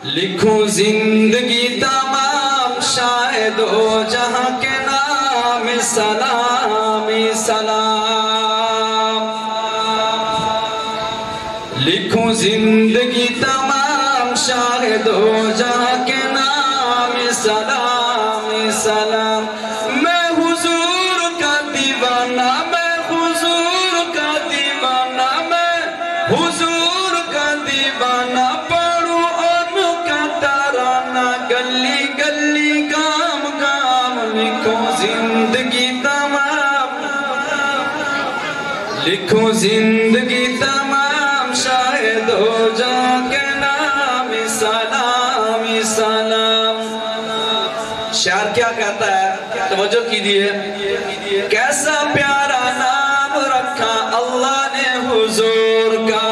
لکھوں زندگی تمام شاید دو جہاں کے نام سلام سلام. لکھوں زندگی تمام شاید دو جہاں کے نام سلام سلام. میں حضور کا دیوانہ، میں حضور کا دیوانہ، میں حضور کا دیوانہ، پڑھوں ان کا ترانہ گلی گلی گام گام. لکھوں زندگی تمام، لکھوں زندگی تمام شاید ہو جہاں کے نام سلام سلام. شاعر کیا کہتا ہے؟ توجہ کیجئے. کیسا پیارا نام رکھا اللہ نے حضور کا،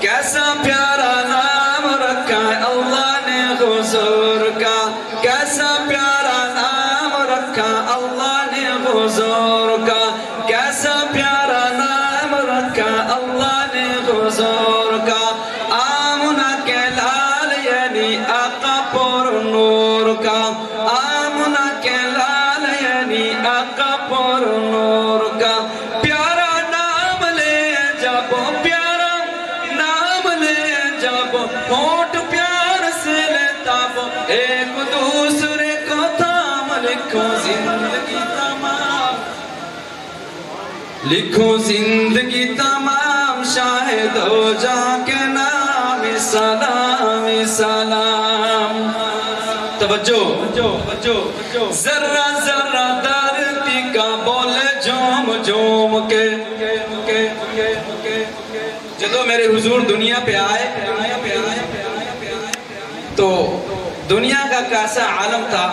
کیسا پیارا نام رکھا اللہ نے حضور کا، کیسا پیارا نام رکھا اللہ نے حضور کا، کیسا پیارا نام رکھا اللہ نے حضور کا. آمنہ کے لال یعنی آقا پر نور کا، آمنہ کے لال یعنی آقا پر نور کا. پیارا نام لے جب، پیارا نام لے جب، ہونٹ پیار سے لیتا وہ ایک دوسرے کو تھام. لکھوں زندگی تمام، لکھوں زندگی تمام شاہد ہو جہاں کے نام سلام سلام. توجہ. ذرہ ذرہ دھرتی کا بولے جوم جوم کے. جدو میرے حضور دنیا پہ آئے تو دنیا کا کیسا عالم تھا.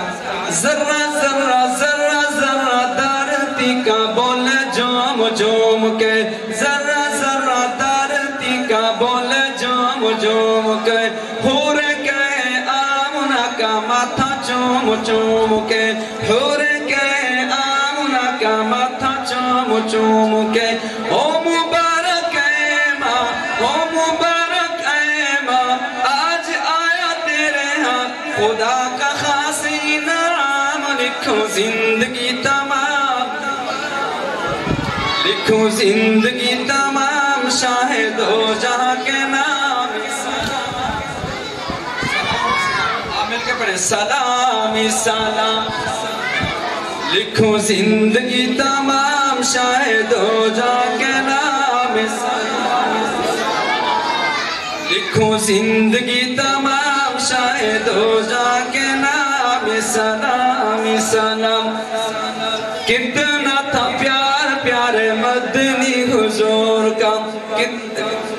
ذرہ ذرہ ذرہ ذرہ دھرتی کا بولے جوم جوم کے، ذرہ ذرہ دھرتی کا بولے جوم جوم کے. حور کہے آمنہ کا ماتھا چوم چوم کے، حور کہے آمنہ کا ماتھا چوم چوم کے. او مبارک اے ماں، او مبارک اے ماں، آج آیا تیرے ہاں خدا کا خاص انعام. لکھوں زندگی تمام، لکھوں زندگی تمام شاہد ہو جہاں کے نام سلام. مل کے پڑھیں سلام سلام. لکھوں زندگی تمام شاہد ہو جہاں کے نام سلام. لکھوں زندگی تمام شاہد ہو جہاں کے نام سلام سلام. کتنا تھا پیار پیارے مدنی حضور کا،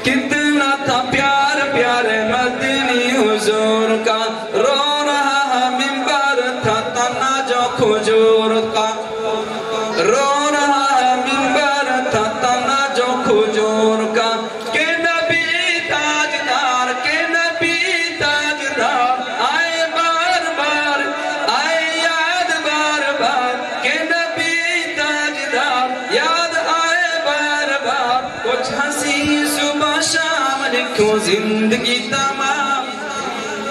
کتنا تھا پیار پیارے مدنی حضور کا. رو رہا منبر تھا تنا جو کھجور کا، رو رہا منبر تھا تنا جو کھجور کا. کہ نبی تاجدار، کہ نبی تاجدار آئے بار بار، آئے یاد بار بار. کہ نبی تاجدار یاد آئے بار بار. کچھ ہنسی صبح شام. لکھوں زندگی تمام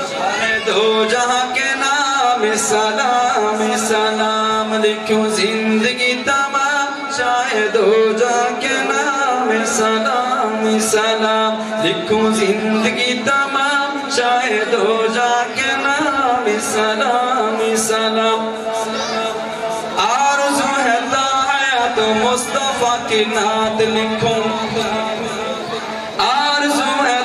شاہد ہو جہاں کے نام سلام سلام. لکھوں زندگی تمام شاہد ہو جہاں کے نام سلام سلام. لکھوں زندگی تمام شاہد ہو جہاں کے نام سلام سلام. آرزو ہے حیات مصطفیٰ کی نعت لکھوں، آرزو ہے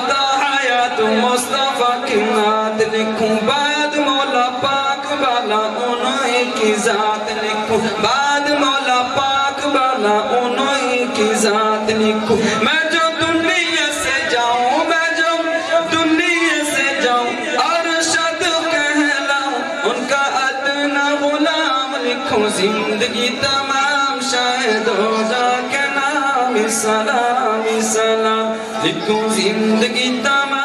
حیات مصطفیٰ کی نعت لکھوں. بعد مولا پاک والا انہی کی ذات لکھوں، بعد مولا پاک والا انہی کی ذات لکھوں. میں جو دنیا سے جاؤں، میں جو دنیا سے جاؤں، ارشد کہلاؤں ان کا ادنا غلام. لکھوں زندگی تمام شاہد ہو جہاں کے نام سلام سلام. لکھوں زندگی تمام